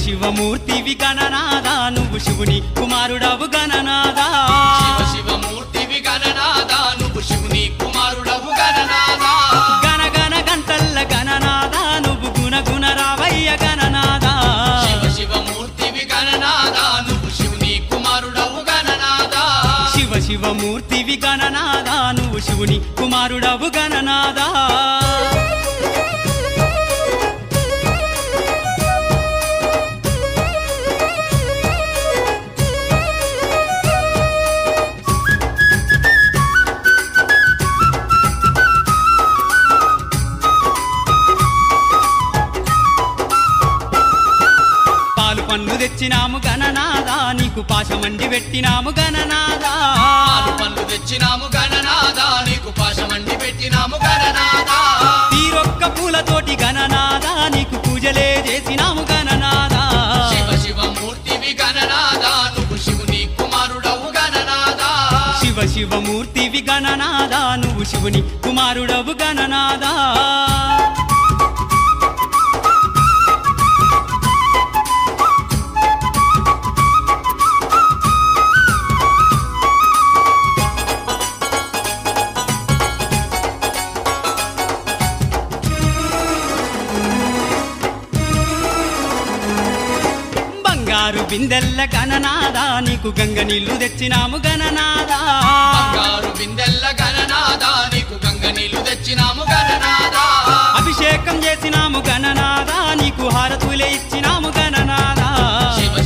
శివమూర్తివి గణనాదా నువ్వు శివుని కుమారుడవు గణనాదా శివమూర్తివి గణనాదా నువ్వు శివుని కుమారుడవు గణనాదా గణగణ గంటల్ల గణనాదా నువ్వు గుణగుణ రావయ్య గణనాదా శివమూర్తివి గణనాదా నువ్వు శివుని కుమారుడవు గణనాదా శివమూర్తివి గణనాదా నువ్వు శివుని కుమారుడవు గణనాదా పండ్లు తెచ్చినాము గణనాదా నీకు పాశమండి పెట్టినాము గణనాదా పండ్లు తెచ్చినాము గణనాదా నీకు పాశమండి పెట్టినాము గణనాదా తీరొక్క పూలతోటి గణనాదా నీకు పూజలే చేసినాము గణనాదా శివమూర్తివి గణనాదా నువ్వు శివుని కుమారుడవు గణనాదా శివమూర్తివి గణనాదా నువ్వు శివుని కుమారుడవు గణనాదా బంగారు బిందెల్ల గణనాదా నీకు గంగ నీళ్లు తెచ్చినాము గణనాదా బంగారు బిందెల్ల గణనాదా నీకు గంగ నీళ్లు తెచ్చినాము గణనాదా అభిషేకం చేసినాము గణనాదా నీకు హారతులే ఇచ్చినాము గణనాదా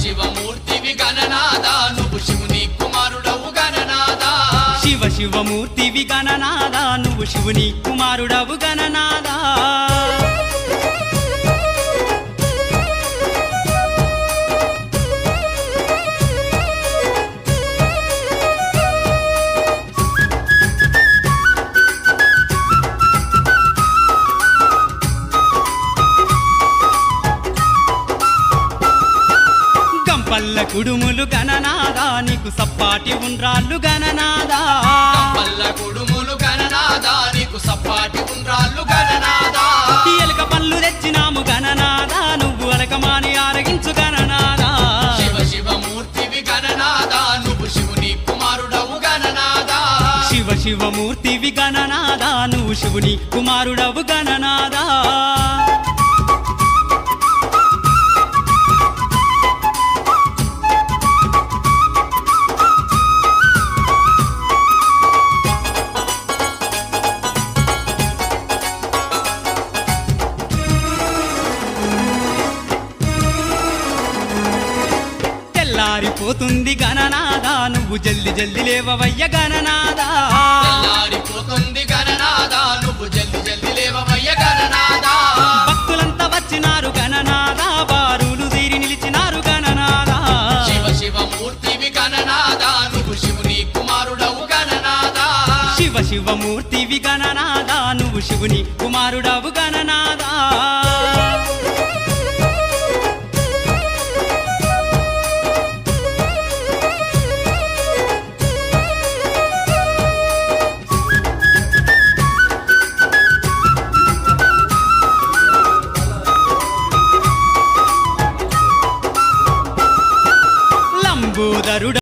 శివమూర్తివి గణనాదా నువ్వు శివుని కుమారుడవు గణనాదా శివమూర్తివి గణనాదా నువ్వు శివుని కుమారుడవు గణనాదా పల్ల కుడుములు గణనాదా నీకు సప్పాటి ఉండ్రాళ్ళు గణనాదా పల్ల కుడుములు గణనాదా నీకు సప్పాటి ఉండ్రాళ్ళు గణనాదా ఎలక పళ్ళు తెచ్చినాము గణనాదా నువ్వు అలకమాని ఆరగించు గణనాదా శివమూర్తివి గణనాదా నువ్వు శివుని కుమారుడవు గణనాదా శివమూర్తివి గణనాదా నువ్వు శివుని కుమారుడవు గణనాదా తెల్లారిపోతుంది గణనాదా నువ్వు జల్ది జల్ది లేవవయ్య గణనాదా తెల్లారిపోతుంది గణనాదా నువ్వు జల్ది జల్ది లేవవయ్య గణనాదా భక్తులంతా వచ్చినారు గణనాదా బారులు తీరి నిలిచినారు గణనాదా శివమూర్తివి గణనాదా నువ్వు శివుని కుమారుడవు గణనాదా శివమూర్తివి గణనాదా నువ్వు శివుని కుమారుడవు గణనాదా లంబోదరుడ